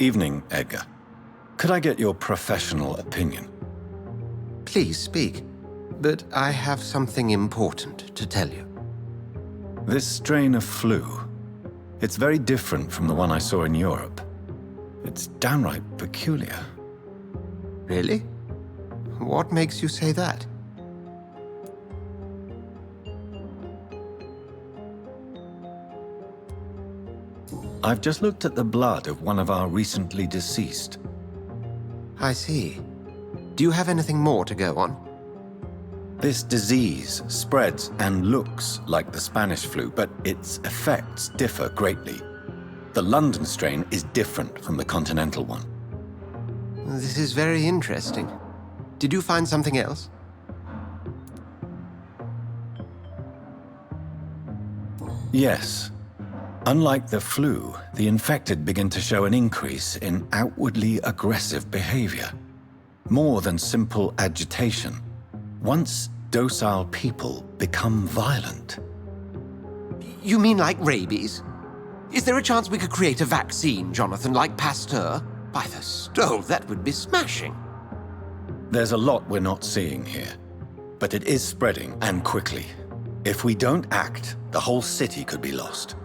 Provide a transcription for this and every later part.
Evening, Edgar. Could I get your professional opinion? Please speak, but I have something important to tell you. This strain of flu, it's very different from the one I saw in Europe. It's downright peculiar. Really? What makes you say that? I've just looked at the blood of one of our recently deceased. I see. Do you have anything more to go on? This disease spreads and looks like the Spanish flu, but its effects differ greatly. The London strain is different from the continental one. This is very interesting. Did you find something else? Yes. Unlike the flu, the infected begin to show an increase in outwardly aggressive behavior. More than simple agitation. Once docile people become violent. You mean like rabies? Is there a chance we could create a vaccine, Jonathan, like Pasteur? By the stove, that would be smashing. There's a lot we're not seeing here, but it is spreading, and quickly. If we don't act, the whole city could be lost.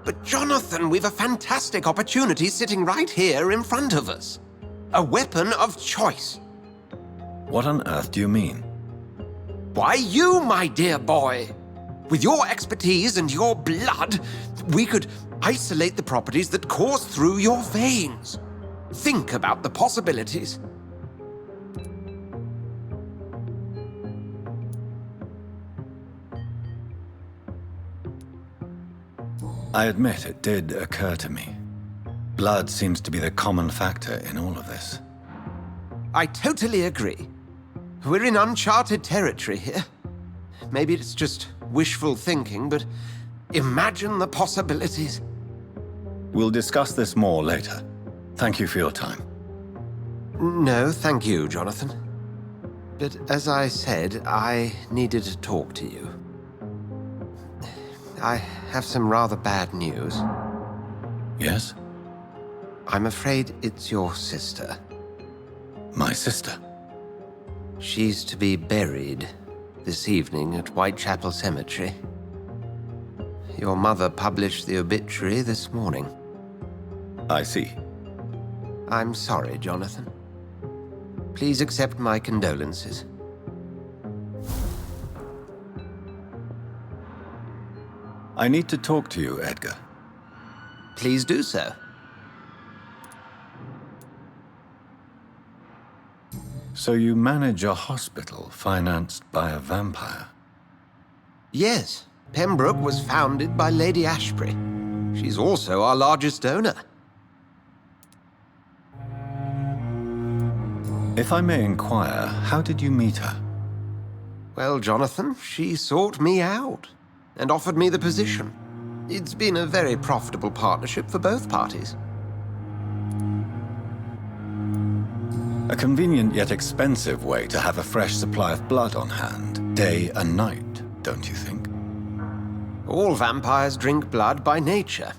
But Jonathan, we've a fantastic opportunity sitting right here in front of us. A weapon of choice. What on earth do you mean? Why, you, my dear boy. With your expertise and your blood, we could isolate the properties that course through your veins. Think about the possibilities. I admit it did occur to me. Blood seems to be the common factor in all of this. I totally agree. We're in uncharted territory here. Maybe it's just wishful thinking, but imagine the possibilities. We'll discuss this more later. Thank you for your time. No, thank you, Jonathan. But as I said, I needed to talk to you. I have some rather bad news. Yes? I'm afraid it's your sister. My sister? She's to be buried this evening at Whitechapel Cemetery. Your mother published the obituary this morning. I see. I'm sorry, Jonathan. Please accept my condolences. I need to talk to you, Edgar. Please do so. So you manage a hospital financed by a vampire? Yes, Pembroke was founded by Lady Ashbury. She's also our largest donor. If I may inquire, how did you meet her? Well, Jonathan, she sought me out and offered me the position. It's been a very profitable partnership for both parties. A convenient yet expensive way to have a fresh supply of blood on hand, day and night, don't you think? All vampires drink blood by nature.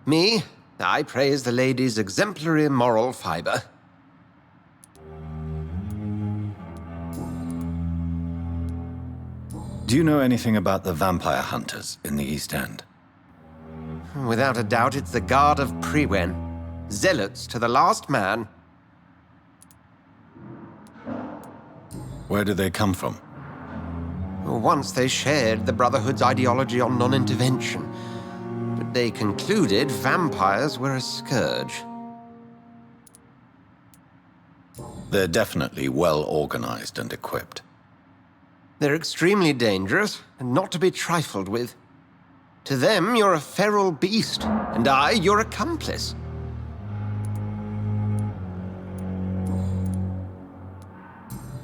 Me, I praise the lady's exemplary moral fiber. Do you know anything about the vampire hunters in the East End? Without a doubt, it's the Guard of Priwen. Zealots to the last man. Where do they come from? Once they shared the Brotherhood's ideology on non-intervention, but they concluded vampires were a scourge. They're definitely well organized and equipped. They're extremely dangerous and not to be trifled with. To them, you're a feral beast, and I, your accomplice.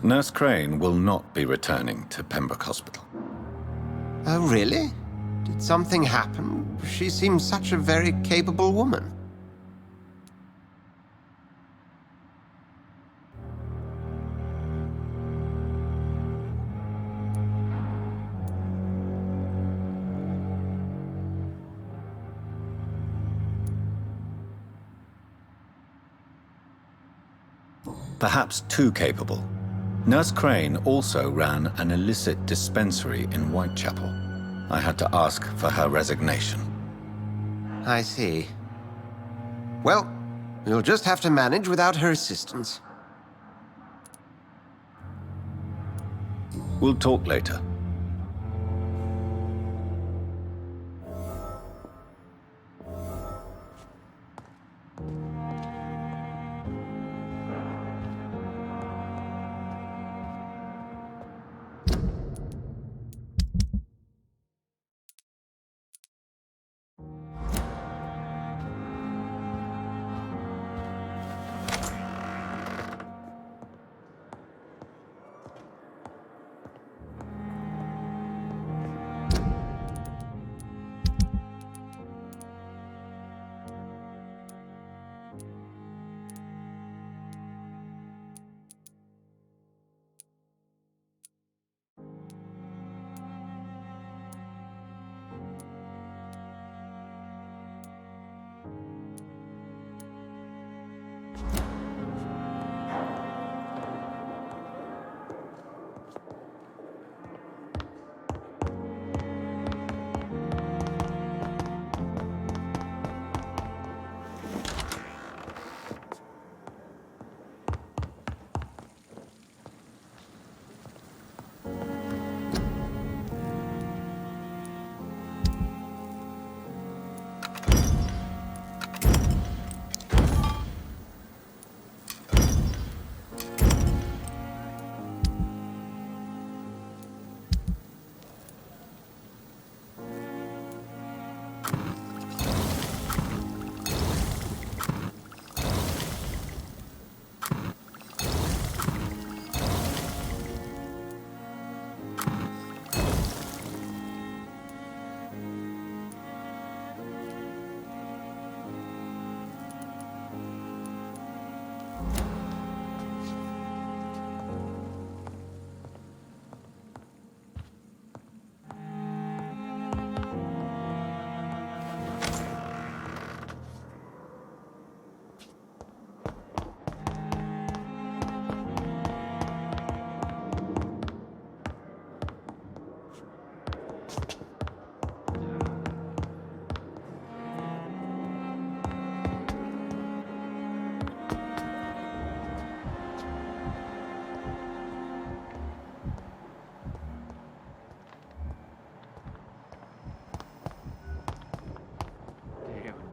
Nurse Crane will not be returning to Pembroke Hospital. Oh, really? Did something happen? She seems such a very capable woman. Perhaps too capable. Nurse Crane also ran an illicit dispensary in Whitechapel. I had to ask for her resignation. I see. Well, you'll just have to manage without her assistance. We'll talk later.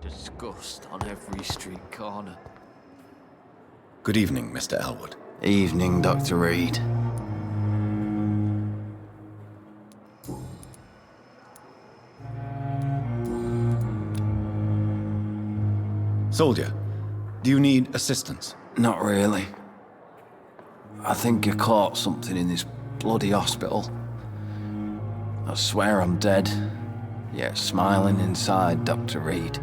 Disgust on every street corner. Good evening, Mr. Elwood. Evening, Dr. Reed. Soldier, do you need assistance? Not really. I think you caught something in this bloody hospital. I swear I'm dead, yet smiling inside, Dr. Reed.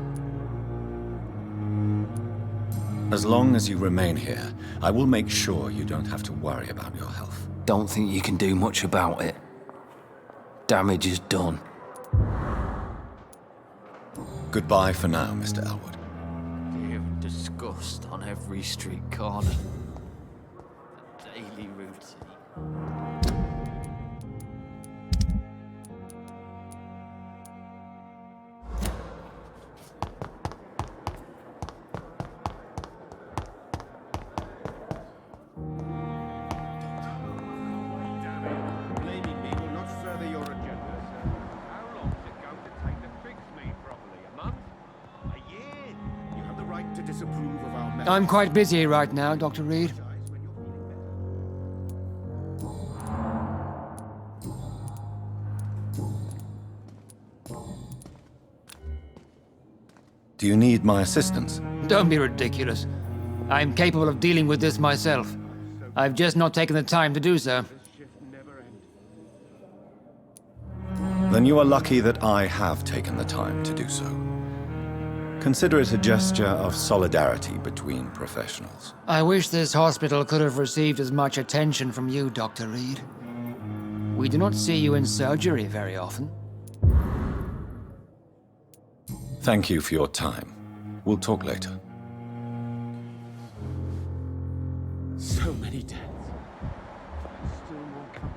As long as you remain here, I will make sure you don't have to worry about your health. Don't think you can do much about it. Damage is done. Goodbye for now, Mr. Elwood. Fear and disgust on every street corner. The daily routine. I'm quite busy right now, Dr. Reed. Do you need my assistance? Don't be ridiculous. I'm capable of dealing with this myself. I've just not taken the time to do so. Then you are lucky that I have taken the time to do so. Consider it a gesture of solidarity between professionals. I wish this hospital could have received as much attention from you, Dr. Reed. We do not see you in surgery very often. Thank you for your time. We'll talk later. So So many deaths. Still more coming.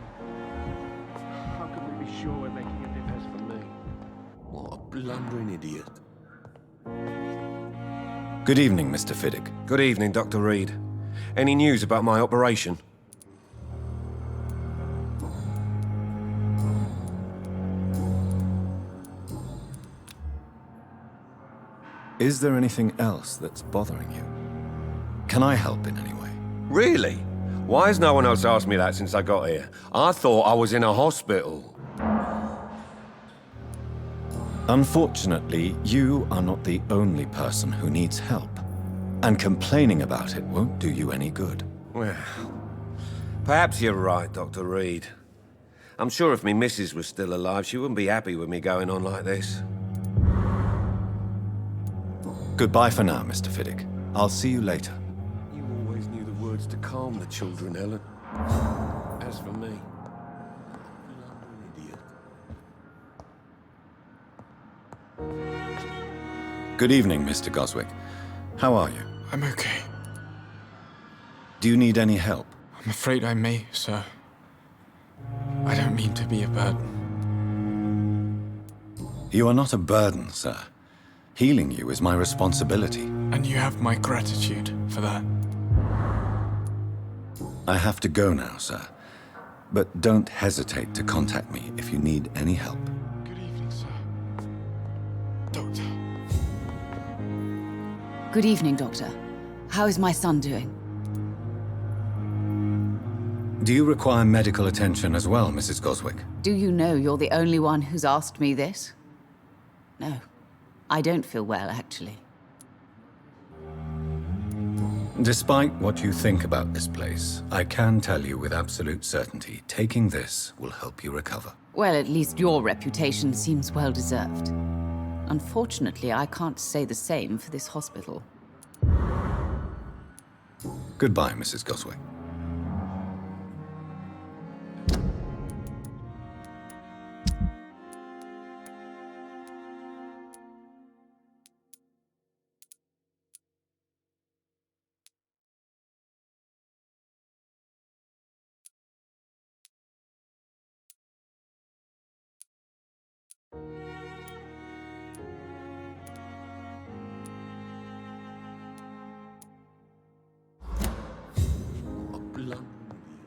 How can we be sure we're making a difference for me? What a blundering idiot. Good evening, Mr. Fiddick. Good evening, Dr. Reed. Any news about my operation? Is there anything else that's bothering you? Can I help in any way? Really? Why has no one else asked me that since I got here? I thought I was in a hospital. Unfortunately, you are not the only person who needs help. And complaining about it won't do you any good. Well, perhaps you're right, Dr. Reed. I'm sure if me missus was still alive, she wouldn't be happy with me going on like this. Goodbye for now, Mr. Fiddick. I'll see you later. You always knew the words to calm the children, Helen. As for me, blundering idiot. Good evening, Mr. Goswick. How are you? I'm okay. Do you need any help? I'm afraid I may, sir. I don't mean to be a burden. You are not a burden, sir. Healing you is my responsibility. And you have my gratitude for that. I have to go now, sir. But don't hesitate to contact me if you need any help. Good evening, sir. Doctor. Good evening, Doctor. How is my son doing? Do you require medical attention as well, Mrs. Goswick? Do you know you're the only one who's asked me this? No. I don't feel well, actually. Despite what you think about this place, I can tell you with absolute certainty, taking this will help you recover. Well, at least your reputation seems well-deserved. Unfortunately, I can't say the same for this hospital. Goodbye, Mrs. Goswick.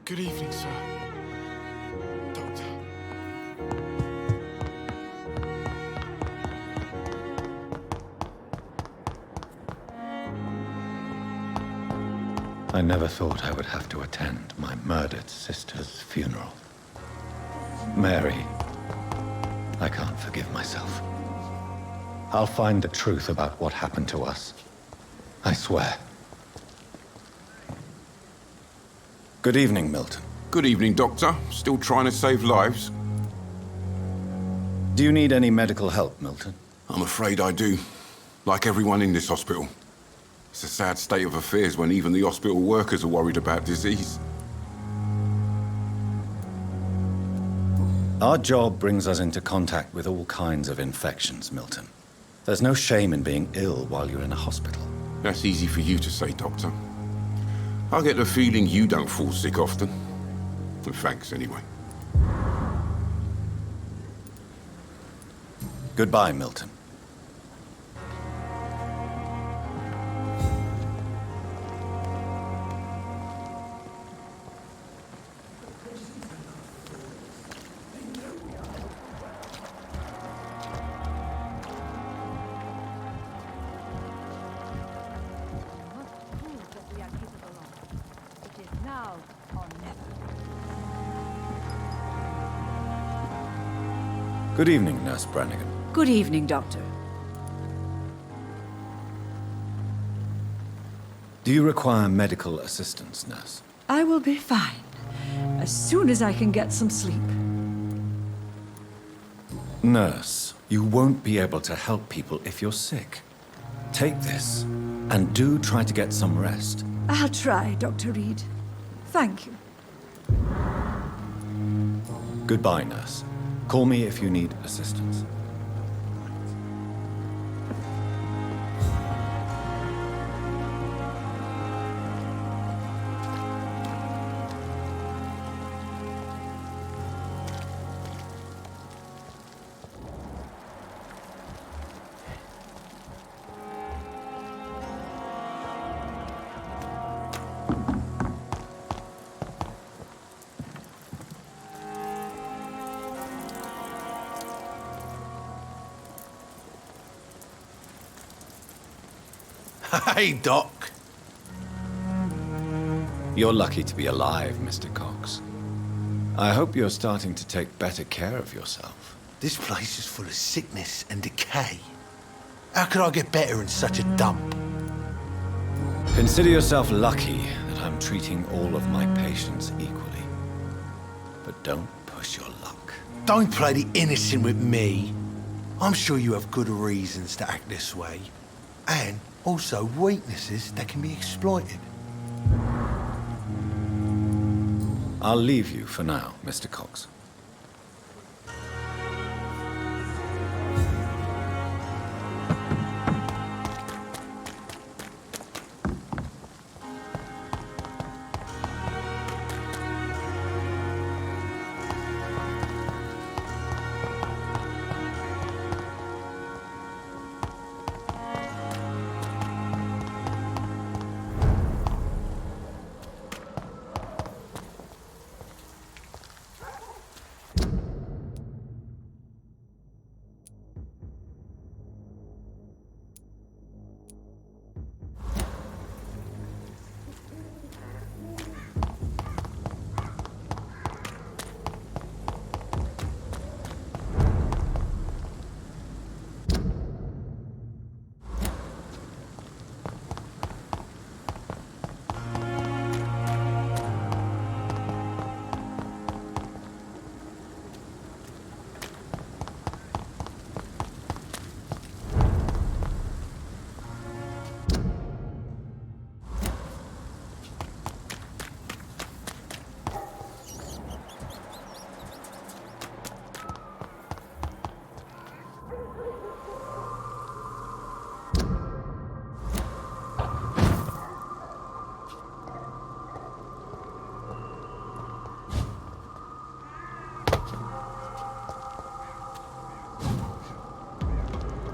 Good evening, sir. Doctor. I never thought I would have to attend my murdered sister's funeral. Mary, I can't forgive myself. I'll find the truth about what happened to us. I swear. Good evening, Milton. Good evening, Doctor. Still trying to save lives? Do you need any medical help, Milton? I'm afraid I do. Like everyone in this hospital. It's a sad state of affairs when even the hospital workers are worried about disease. Our job brings us into contact with all kinds of infections, Milton. There's no shame in being ill while you're in a hospital. That's easy for you to say, Doctor. I get the feeling you don't fall sick often. But thanks, anyway. Goodbye, Milton. Now or never. Good evening, Nurse Brannigan. Good evening, Doctor. Do you require medical assistance, Nurse? I will be fine. As soon as I can get some sleep. Nurse, you won't be able to help people if you're sick. Take this, and do try to get some rest. I'll try, Dr. Reed. Thank you. Goodbye, Nurse. Call me if you need assistance. Hey, Doc. You're lucky to be alive, Mr. Cox. I hope you're starting to take better care of yourself. This place is full of sickness and decay. How could I get better in such a dump? Consider yourself lucky that I'm treating all of my patients equally. But don't push your luck. Don't play the innocent with me. I'm sure you have good reasons to act this way. And also weaknesses that can be exploited. I'll leave you for now, Mr. Cox.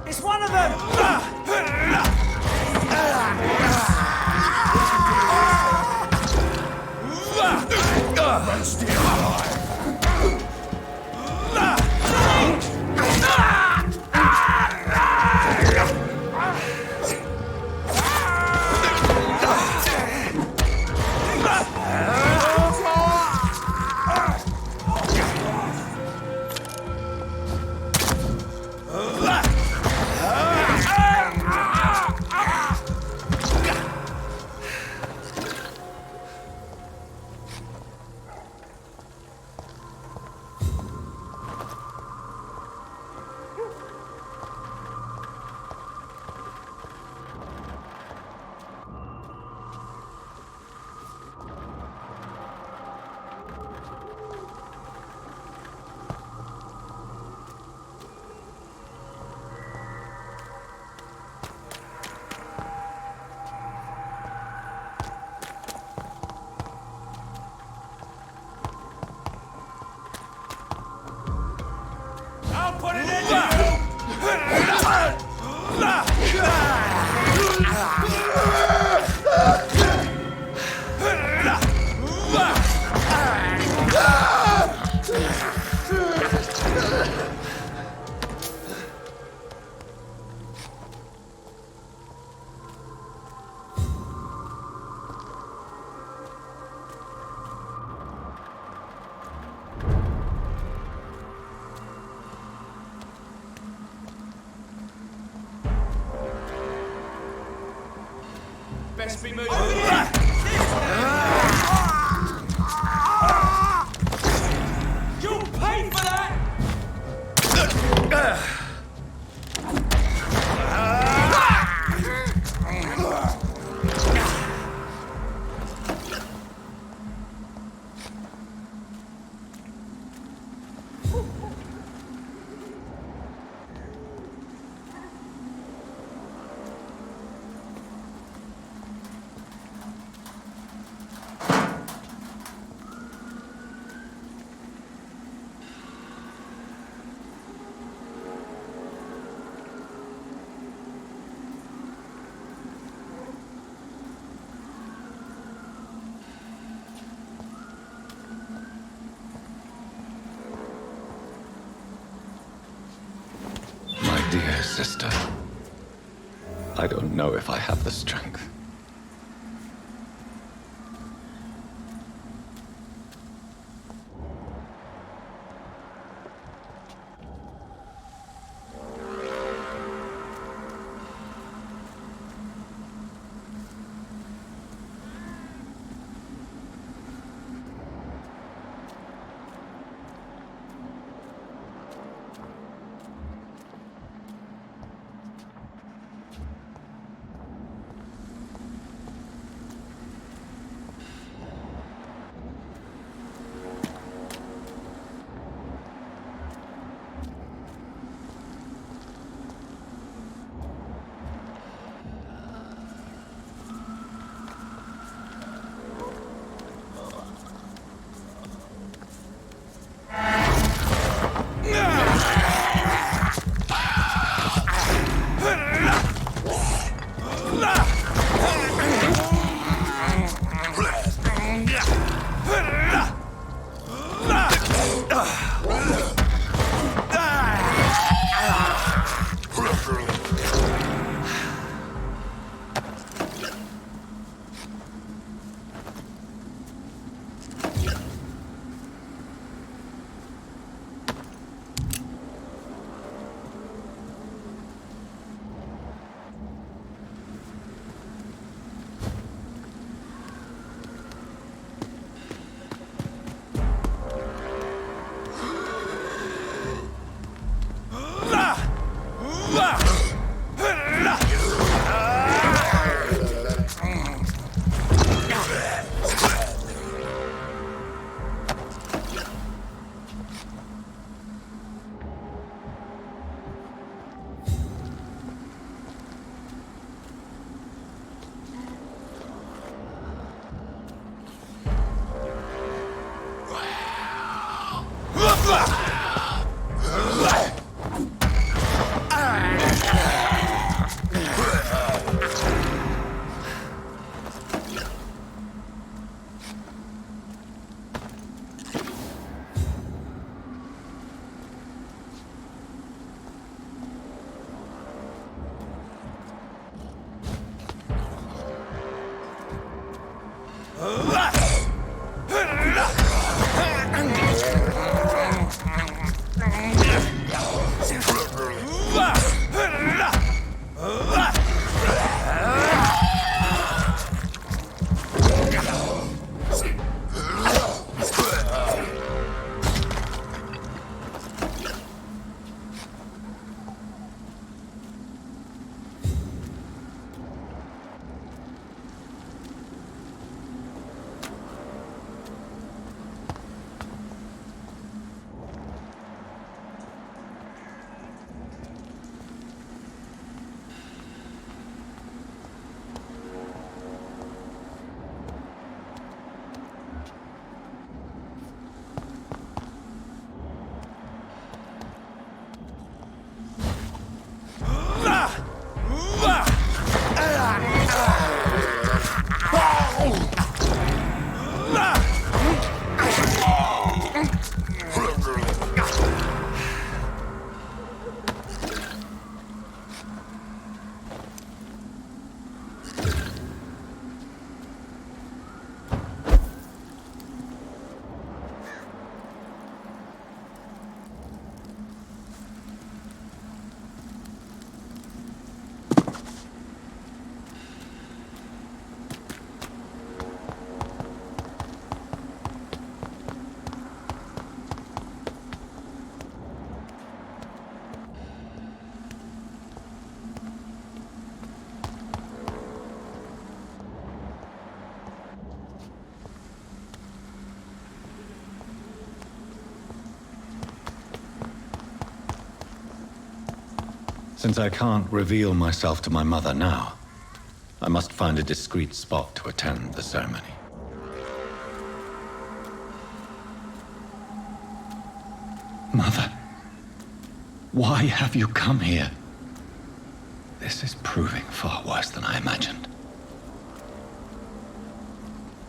It's one of them! Run still alive! I'll put it in Best be moving. You'll pay for that! Dear sister, I I don't know if I have the strength. Since I can't reveal myself to my mother now, I must find a discreet spot to attend the ceremony. Mother, why have you come here? This is proving far worse than I imagined.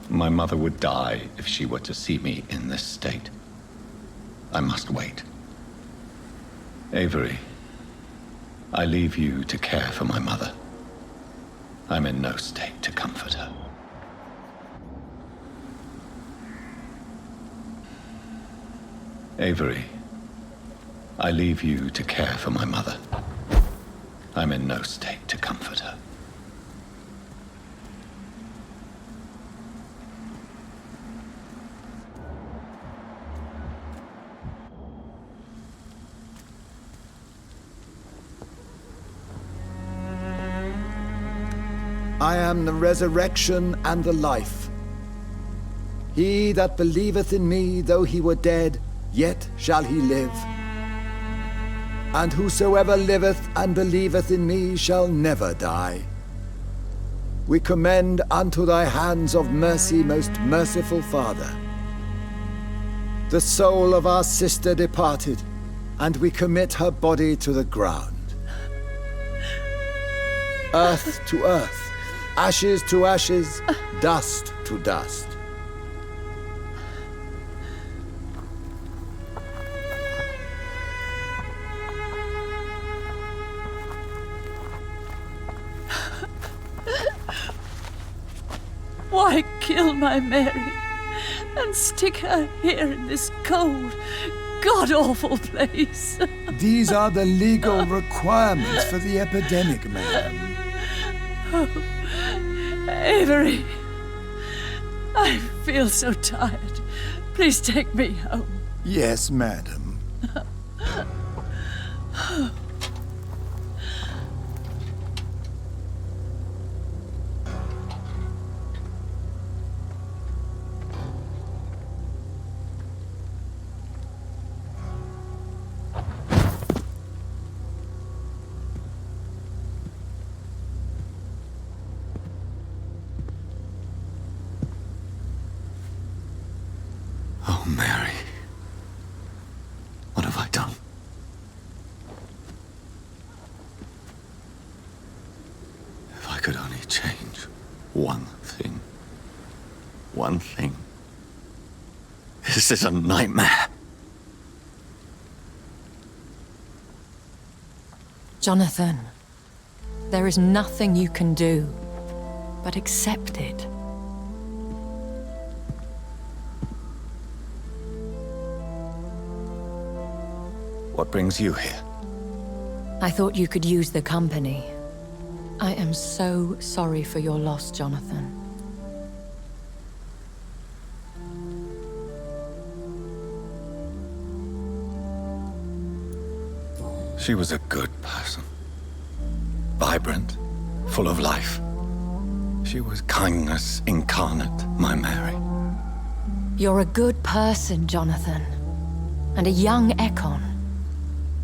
My mother would die if she were to see me in this state. I must wait. Avery, I leave you to care for my mother. I'm in no state to comfort her. Avery, I leave you to care for my mother. I'm in no state to comfort her. I am the resurrection and the life. He that believeth in me, though he were dead, yet shall he live. And whosoever liveth and believeth in me shall never die. We commend unto thy hands of mercy, most merciful Father, the soul of our sister departed, and we commit her body to the ground. Earth to earth, ashes to ashes, dust to dust. Why kill my Mary and stick her here in this cold, god-awful place? These are the legal requirements for the epidemic, madam. Oh, Avery, I feel so tired. Please take me home. Yes, madam. Oh, Mary. What have I done? If I could only change one thing. One thing. This is a nightmare. Jonathan, there is nothing you can do but accept it. What brings you here? I thought you could use the company. I am so sorry for your loss, Jonathan. She was a good person. Vibrant, full of life. She was kindness incarnate, my Mary. You're a good person, Jonathan. And a young Ekon.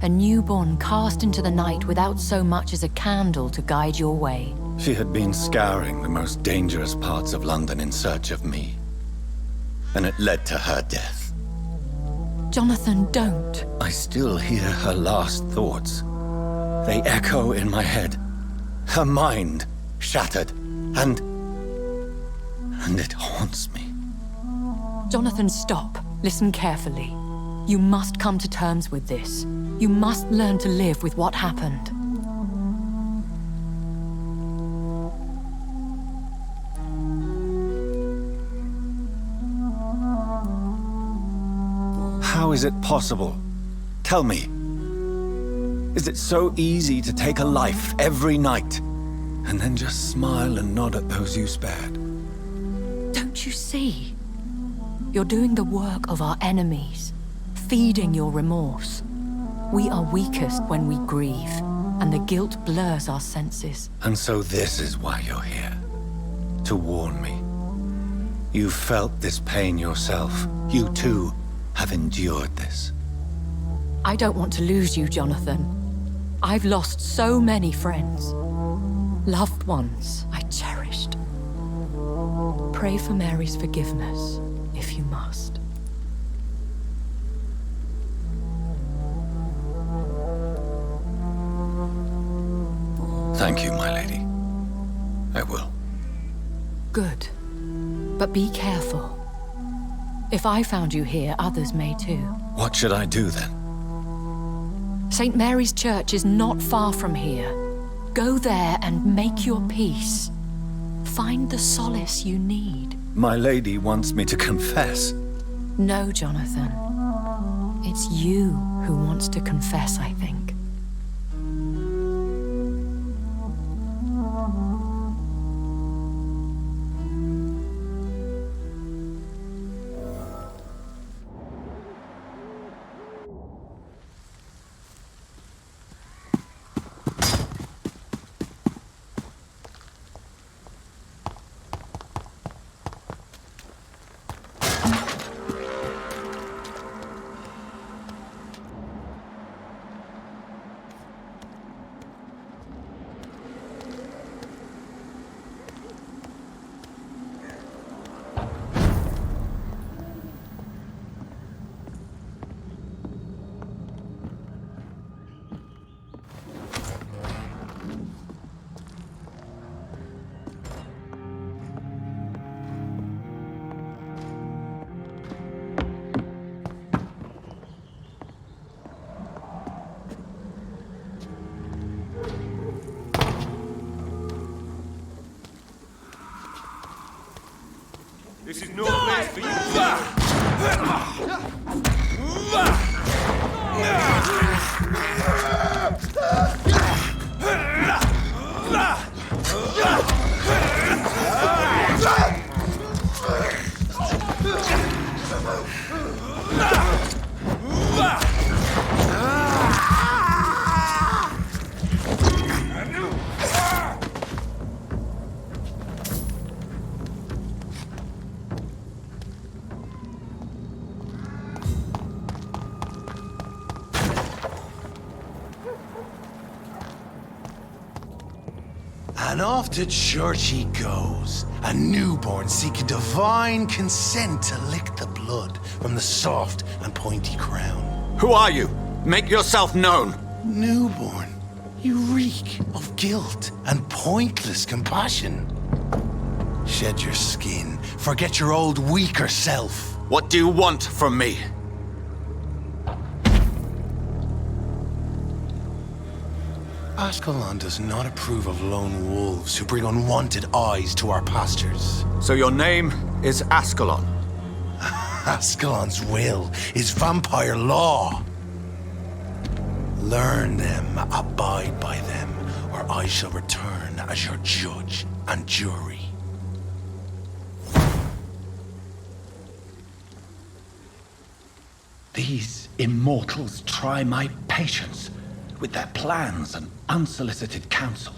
A newborn cast into the night without so much as a candle to guide your way. She had been scouring the most dangerous parts of London in search of me. And it led to her death. Jonathan, don't. I still hear her last thoughts. They echo in my head. Her mind shattered, and it haunts me. Jonathan, stop. Listen carefully. You must come to terms with this. You must learn to live with what happened. How is it possible? Tell me. Is it so easy to take a life every night, and then just smile and nod at those you spared? Don't you see? You're doing the work of our enemies, feeding your remorse. We are weakest when we grieve, and the guilt blurs our senses. And so this is why you're here. To warn me. You felt this pain yourself. You too have endured this. I don't want to lose you, Jonathan. I've lost so many friends. Loved ones I cherished. Pray for Mary's forgiveness, if you must. Thank you, my lady. I will. Good. But be careful. If I found you here, others may too. What should I do then? St. Mary's Church is not far from here. Go there and make your peace. find the solace you need. My lady wants me to confess. No, Jonathan. It's you who wants to confess, I think. This is no place for And off to church he goes, a newborn seeking divine consent to lick the blood from the soft and pointy crown. Who are you? Make yourself known. Newborn, you reek of guilt and pointless compassion. Shed your skin, forget your old weaker self. What do you want from me? Ascalon does not approve of lone wolves who bring unwanted eyes to our pastures. So your name is Ascalon? Ascalon's will is vampire law. Learn them, abide by them, or I shall return as your judge and jury. These immortals try my patience with their plans and unsolicited counsel.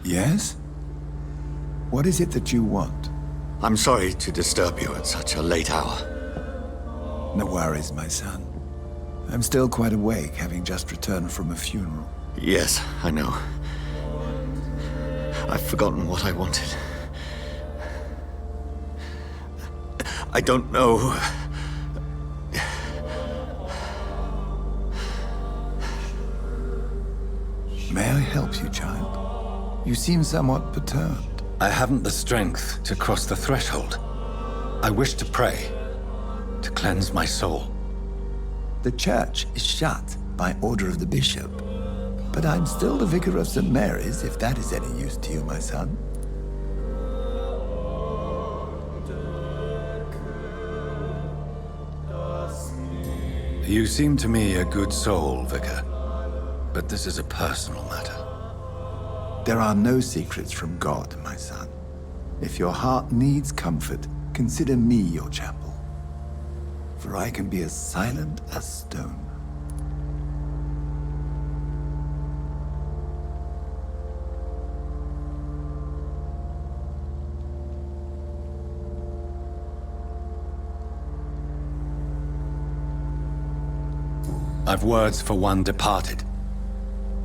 Yes? What is it that you want? I'm sorry to disturb you at such a late hour. No worries, my son. I'm still quite awake, having just returned from a funeral. Yes, I know. I've forgotten what I wanted. I don't know. May I help you, child? You seem somewhat perturbed. I haven't the strength to cross the threshold. I wish to pray, to cleanse my soul. The church is shut by order of the bishop. But I'm still the vicar of St. Mary's, if that is any use to you, my son. You seem to me a good soul, Vicar. But this is a personal matter. There are no secrets from God, my son. If your heart needs comfort, consider me your chapel. For I can be as silent as stone. I've words for one departed.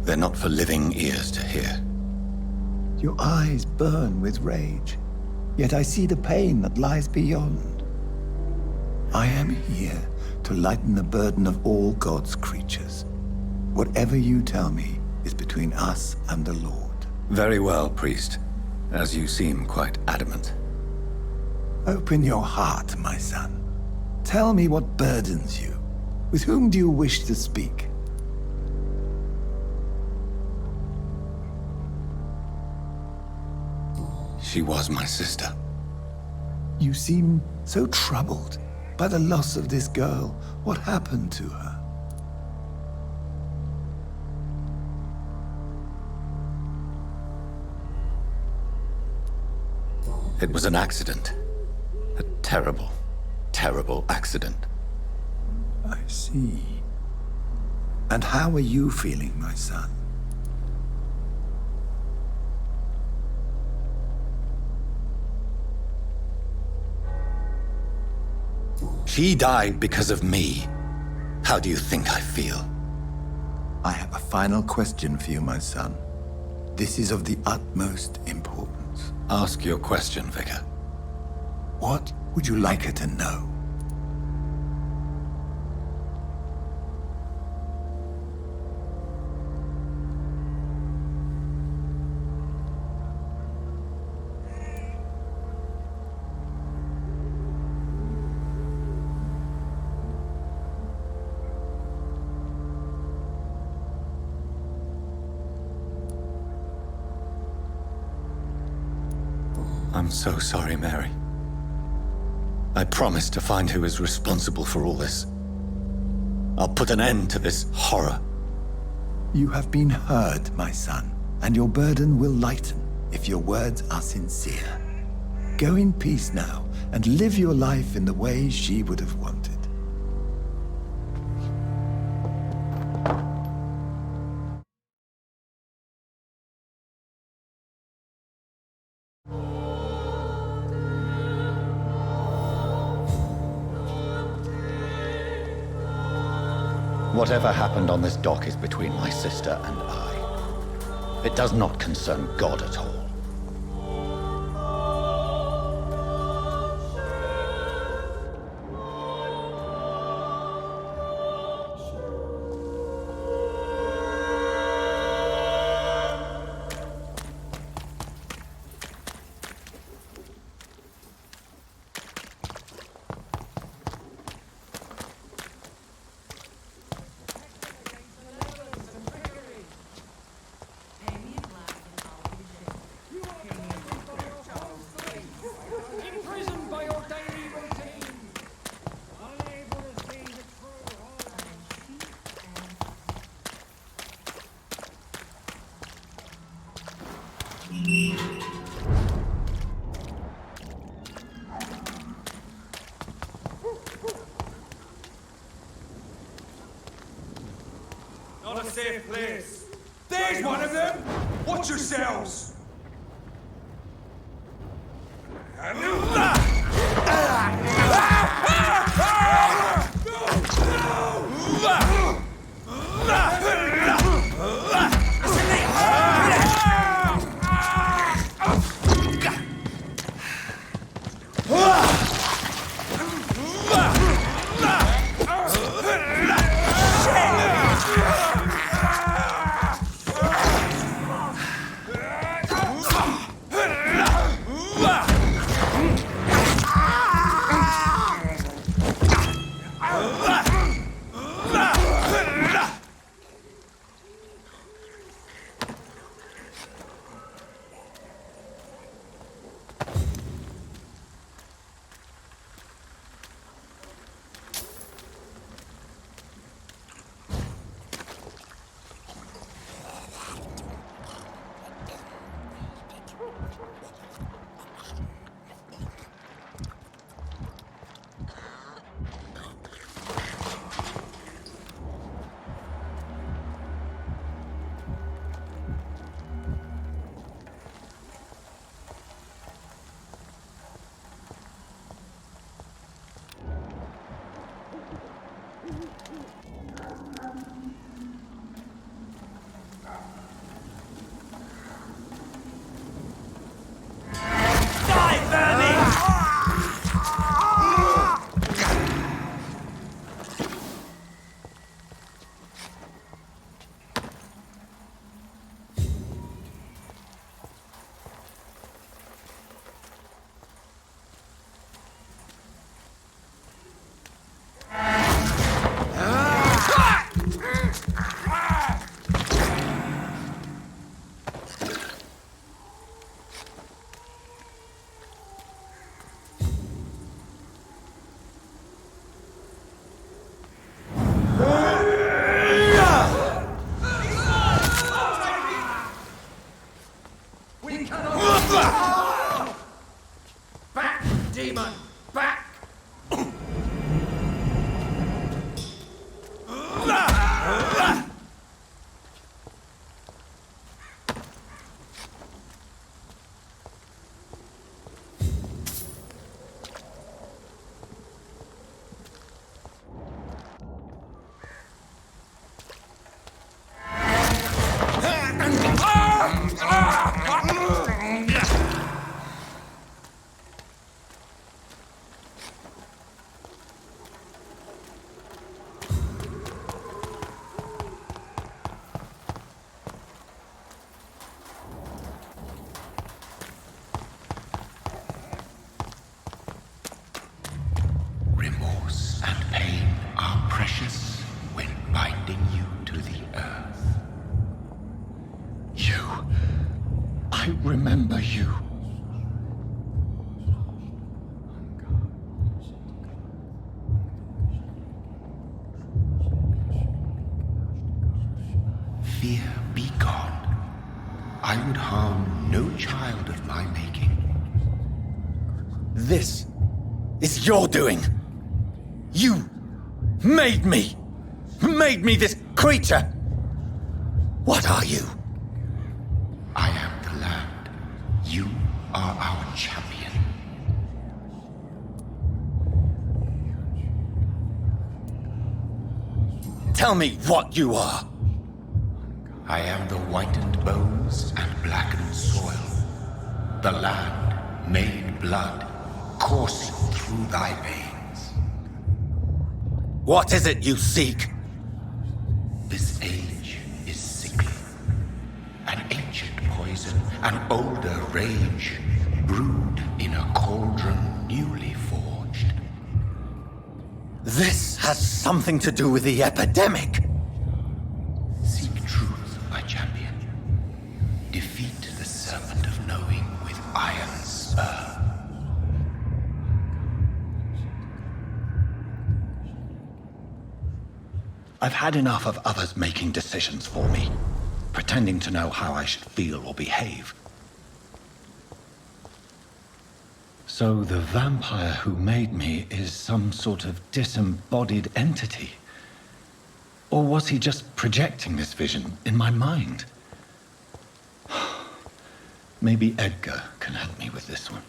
They're not for living ears to hear. Your eyes burn with rage, yet I see the pain that lies beyond. I am here to lighten the burden of all God's creatures. Whatever you tell me is between us and the Lord. Very well, priest, as you seem quite adamant. Open your heart, my son. Tell me what burdens you. With whom do you wish to speak? She was my sister. You seem so troubled by the loss of this girl. What happened to her? It was an accident. A terrible, terrible accident. I see. And how are you feeling, my son? She died because of me. How do you think I feel? I have a final question for you, my son. This is of the utmost importance. Ask your question, Vicar. What would you like her to know? I'm so sorry, Mary. I promise to find who is responsible for all this. I'll put an end to this horror. You have been heard, my son, and your burden will lighten if your words are sincere. Go in peace now and live your life in the way she would have wanted. Whatever happened on this dock is between my sister and I. It does not concern God at all. Not a safe place. There's one of them! Watch yourselves! remember you. Fear be gone. I would harm no child of my making. This is your doing. You made me. Made me this creature. What are you? I am the land. You are our champion. Tell me what you are. I am the whitened bones and blackened soil. The land made blood coursing through thy veins. What is it you seek? This age is sickly. An ancient poison, an older rage, brewed in a cauldron newly forged. This has something to do with the epidemic. Seek truth, my champion. Defeat the serpent of knowing with iron spur. I've had enough of others making decisions for me, pretending to know how I should feel or behave. So the vampire who made me is some sort of disembodied entity? Or was he just projecting this vision in my mind? Maybe Edgar can help me with this one.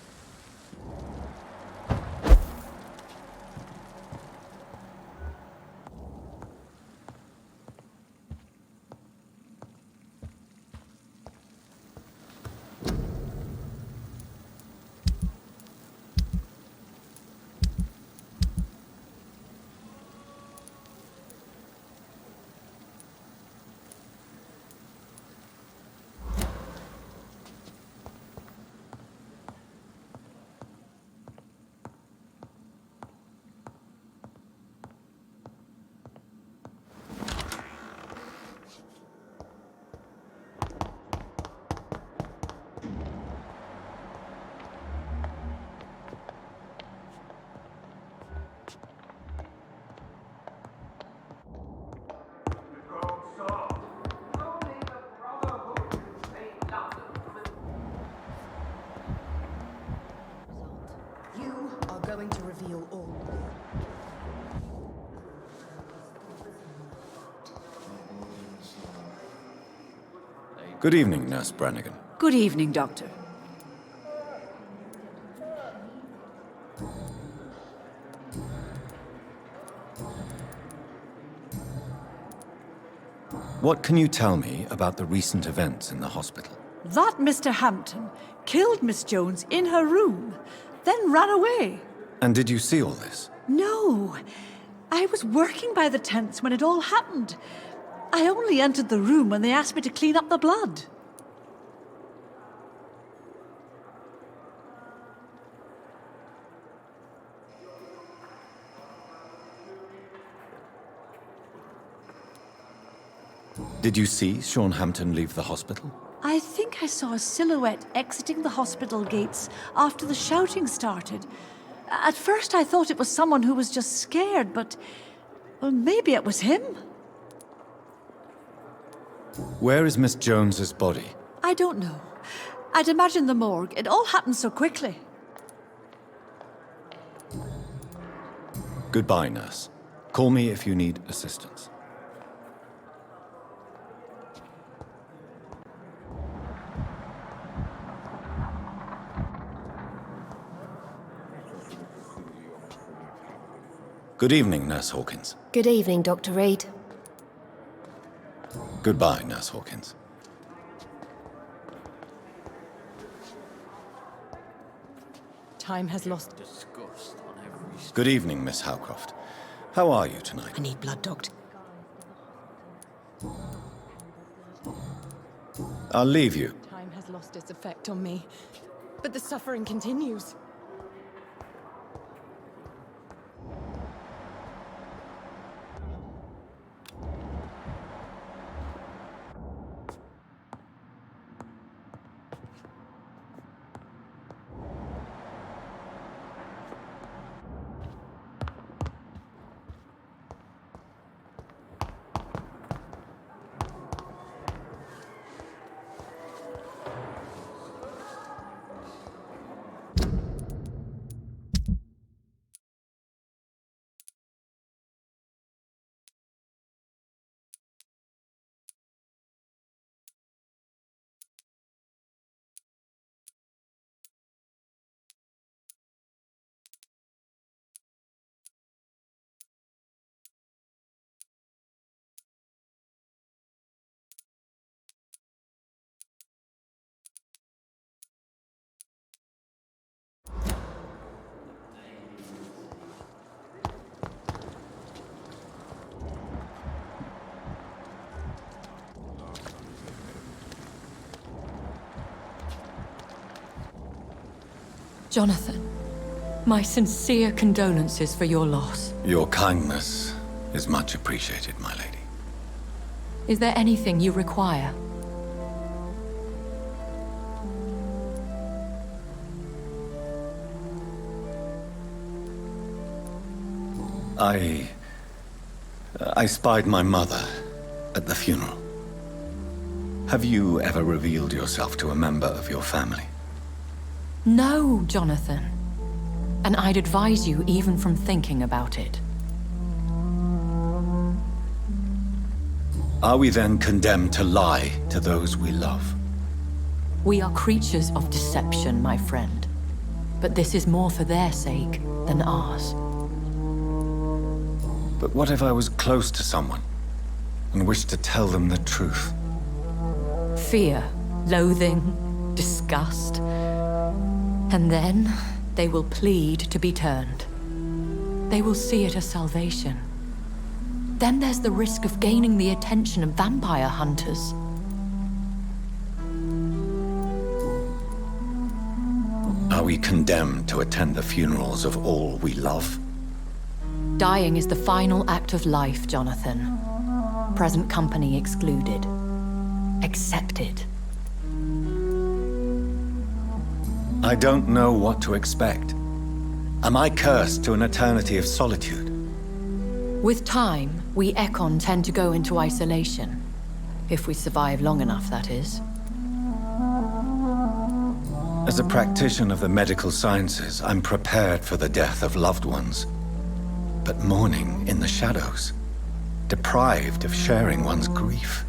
Going to reveal all. Good evening, Nurse Brannigan. Good evening, Doctor. What can you tell me about the recent events in the hospital? That Mr. Hampton killed Miss Jones in her room, then ran away. And did you see all this? No. I was working by the tents when it all happened. I only entered the room when they asked me to clean up the blood. Did you see Sean Hampton leave the hospital? I think I saw a silhouette exiting the hospital gates after the shouting started. At first I thought it was someone who was just scared, but... well, maybe it was him. Where is Miss Jones's body? I don't know. I'd imagine the morgue. It all happened so quickly. Goodbye, nurse. Call me if you need assistance. Good evening, Nurse Hawkins. Good evening, Dr. Reed. Goodbye, Nurse Hawkins. Time has lost. Good evening, Miss Howcroft. How are you tonight? I need blood, Doctor. I'll leave you. Time has lost its effect on me, but the suffering continues. Jonathan, my sincere condolences for your loss. Your kindness is much appreciated, my lady. Is there anything you require? I spied my mother at the funeral. Have you ever revealed yourself to a member of your family? No, Jonathan. And I'd advise you even from thinking about it. Are we then condemned to lie to those we love? We are creatures of deception, my friend. But this is more for their sake than ours. But what if I was close to someone and wished to tell them the truth? Fear, loathing, disgust. And then they will plead to be turned. They will see it as salvation. Then there's the risk of gaining the attention of vampire hunters. Are we condemned to attend the funerals of all we love? Dying is the final act of life, Jonathan. Present company excluded. Accepted. I don't know what to expect. Am I cursed to an eternity of solitude? With time, we Ekon tend to go into isolation. If we survive long enough, that is. As a practitioner of the medical sciences, I'm prepared for the death of loved ones. But mourning in the shadows, deprived of sharing one's grief.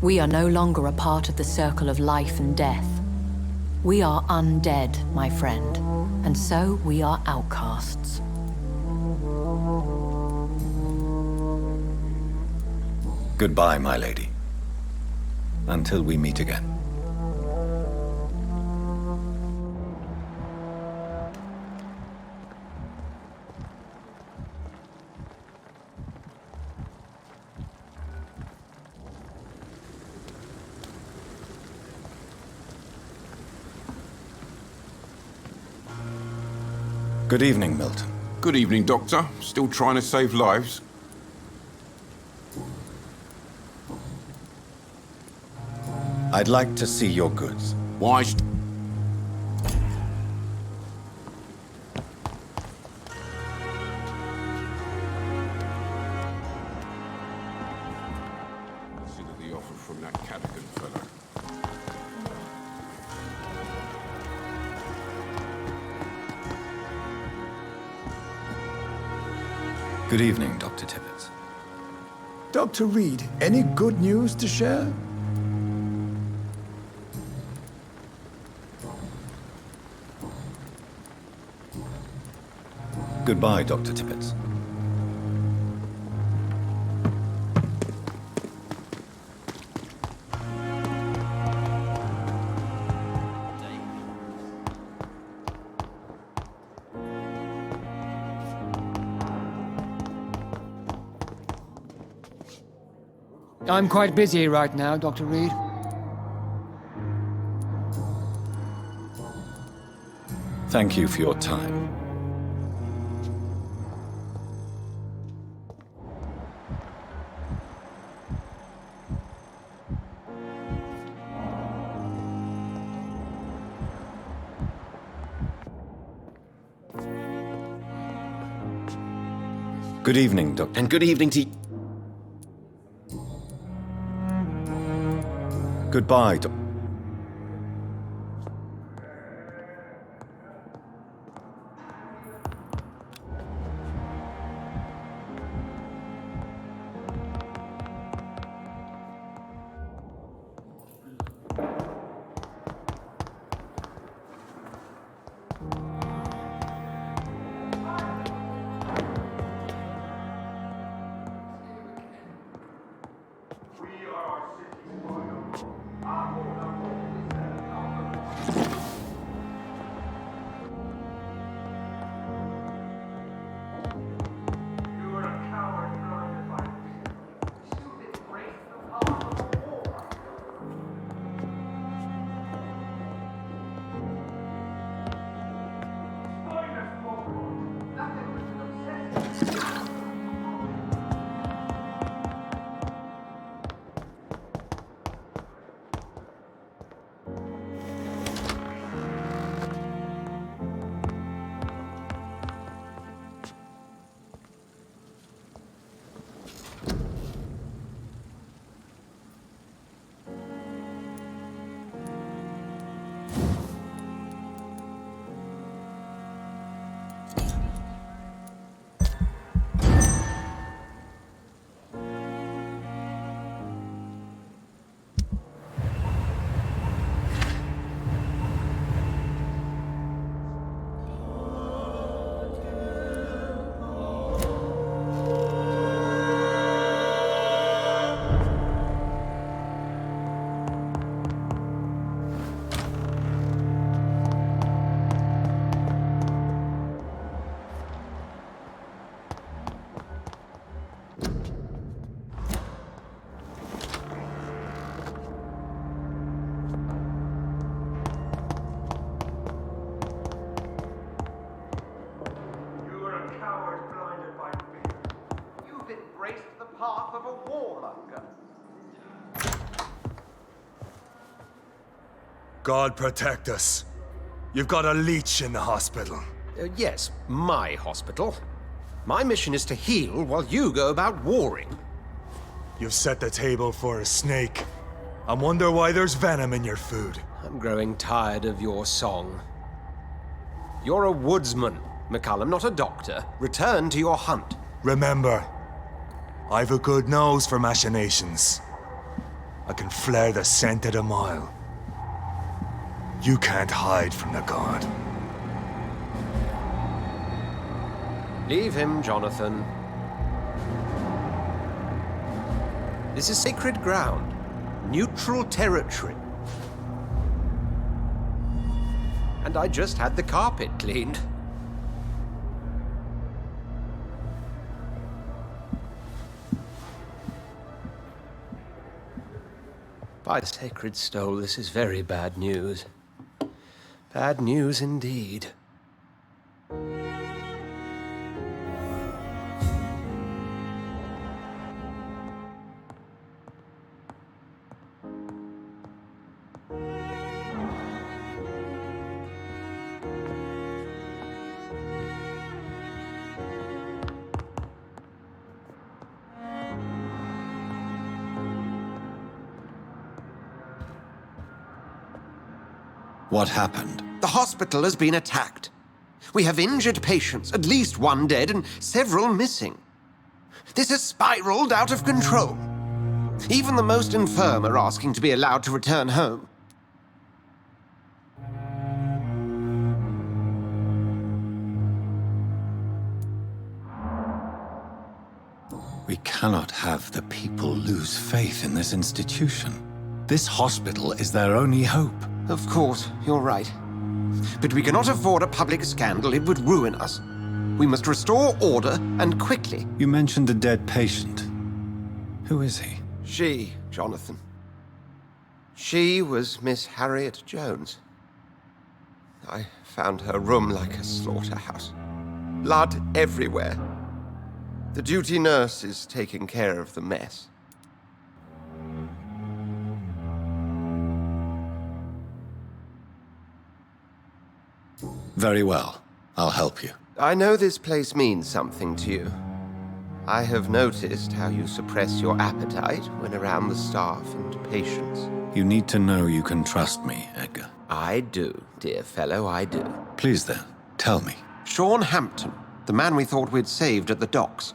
We are no longer a part of the circle of life and death. We are undead, my friend, and so we are outcasts. Goodbye, my lady. Until we meet again. Good evening, Milton. Good evening, Doctor. Still trying to save lives? I'd like to see your goods. Why? Consider the offer from that Cadigan fellow. Good evening, Dr. Tibbets. Dr. Reed, any good news to share? Goodbye, Dr. Tibbets. I'm quite busy right now, Dr. Reed. Thank you for your time. Good evening, Doctor. And good evening to... Goodbye, Doctor. graced the path of a warmonger. God protect us. You've got a leech in the hospital. Yes, my hospital. My mission is to heal while you go about warring. You've set the table for a snake. I wonder why there's venom in your food. I'm growing tired of your song. You're a woodsman, McCullum, not a doctor. Return to your hunt. Remember, I've a good nose for machinations. I can flare the scent at a mile. You can't hide from the god. Leave him, Jonathan. This is sacred ground. Neutral territory. And I just had the carpet cleaned. By sacred stole, this is very bad news. Bad news indeed. What happened? The hospital has been attacked. We have injured patients, at least one dead and several missing. This has spiraled out of control. Even the most infirm are asking to be allowed to return home. We cannot have the people lose faith in this institution. This hospital is their only hope. Of course, you're right. But we cannot afford a public scandal. It would ruin us. We must restore order, and quickly. You mentioned a dead patient. Who is he? She, Jonathan. She was Miss Harriet Jones. I found her room like a slaughterhouse. Blood everywhere. The duty nurse is taking care of the mess. Very well. I'll help you. I know this place means something to you. I have noticed how you suppress your appetite when around the staff and patients. You need to know you can trust me, Edgar. I do, dear fellow, I do. Please then, tell me. Sean Hampton, the man we thought we'd saved at the docks.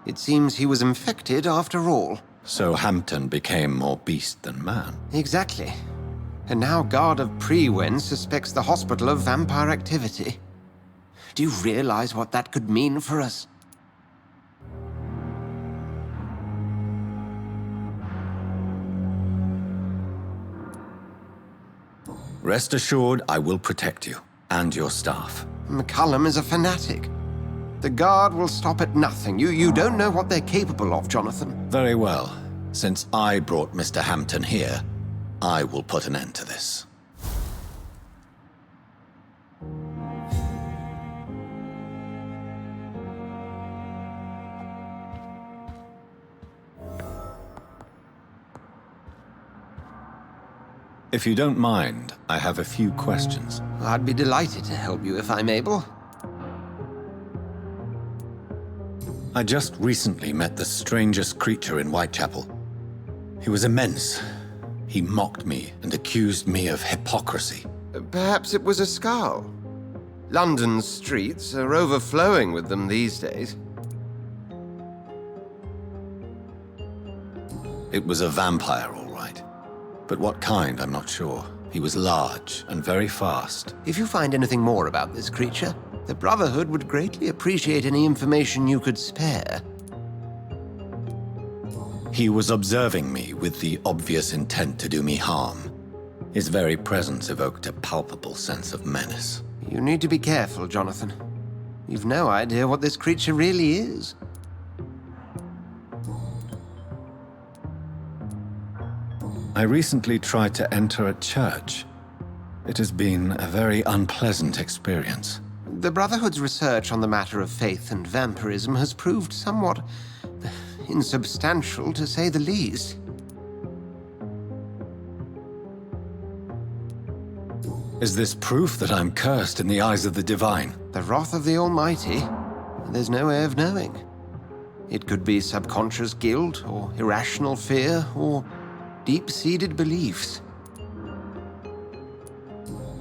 It seems he was infected after all. So Hampton became more beast than man. Exactly. And now Guard of Prewen suspects the hospital of vampire activity. Do you realize what that could mean for us? Rest assured, I will protect you and your staff. McCullum is a fanatic. The Guard will stop at nothing. You don't know what they're capable of, Jonathan. Very well. Since I brought Mr. Hampton here, I will put an end to this. If you don't mind, I have a few questions. I'd be delighted to help you if I'm able. I just recently met the strangest creature in Whitechapel. He was immense. He mocked me and accused me of hypocrisy. Perhaps it was a skull. London's streets are overflowing with them these days. It was a vampire, all right. But what kind, I'm not sure. He was large and very fast. If you find anything more about this creature, the Brotherhood would greatly appreciate any information you could spare. He was observing me with the obvious intent to do me harm. His very presence evoked a palpable sense of menace. You need to be careful, Jonathan. You've no idea what this creature really is. I recently tried to enter a church. It has been a very unpleasant experience. The Brotherhood's research on the matter of faith and vampirism has proved somewhat insubstantial to say the least. Is this proof that I'm cursed in the eyes of the divine? The wrath of the Almighty? There's no way of knowing. It could be subconscious guilt, or irrational fear, or deep-seated beliefs.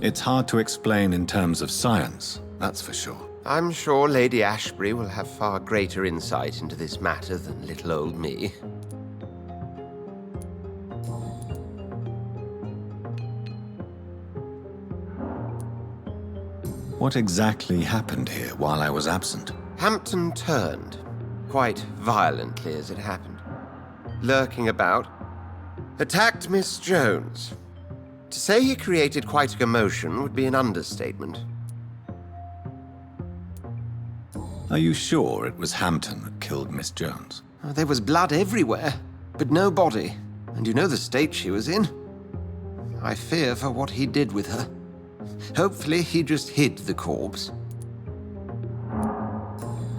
It's hard to explain in terms of science, that's for sure. I'm sure Lady Ashbury will have far greater insight into this matter than little old me. What exactly happened here while I was absent? Hampton turned, quite violently as it happened. Lurking about, attacked Miss Jones. To say he created quite a commotion would be an understatement. Are you sure it was Hampton that killed Miss Jones? There was blood everywhere, but no body. And you know the state she was in. I fear for what he did with her. Hopefully he just hid the corpse.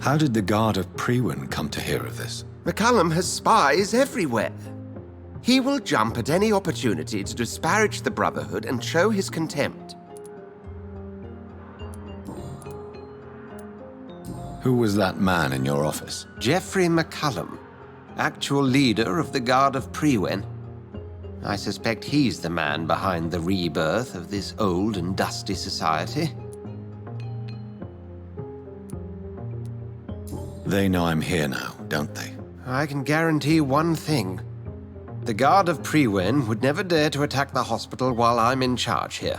How did the Guard of Prewin come to hear of this? McCallum has spies everywhere. He will jump at any opportunity to disparage the Brotherhood and show his contempt. Who was that man in your office? Geoffrey McCallum, actual leader of the Guard of Prewin. I suspect he's the man behind the rebirth of this old and dusty society. They know I'm here now, don't they? I can guarantee one thing. The Guard of Prewin would never dare to attack the hospital while I'm in charge here.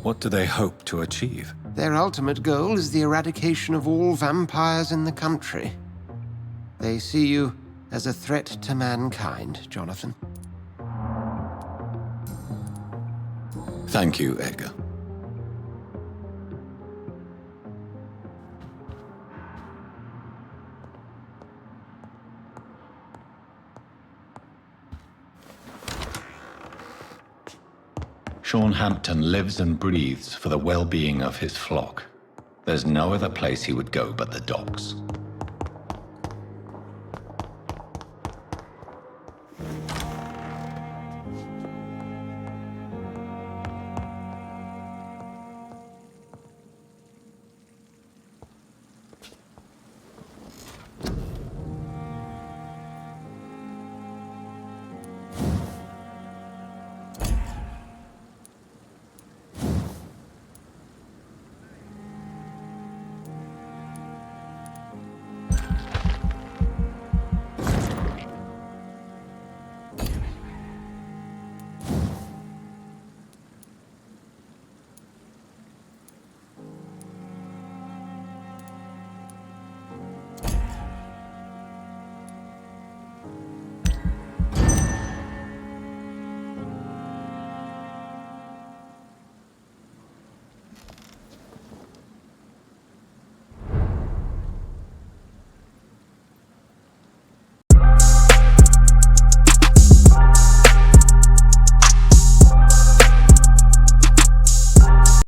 What do they hope to achieve? Their ultimate goal is the eradication of all vampires in the country. They see you as a threat to mankind, Jonathan. Thank you, Edgar. Sean Hampton lives and breathes for the well-being of his flock. There's no other place he would go but the docks.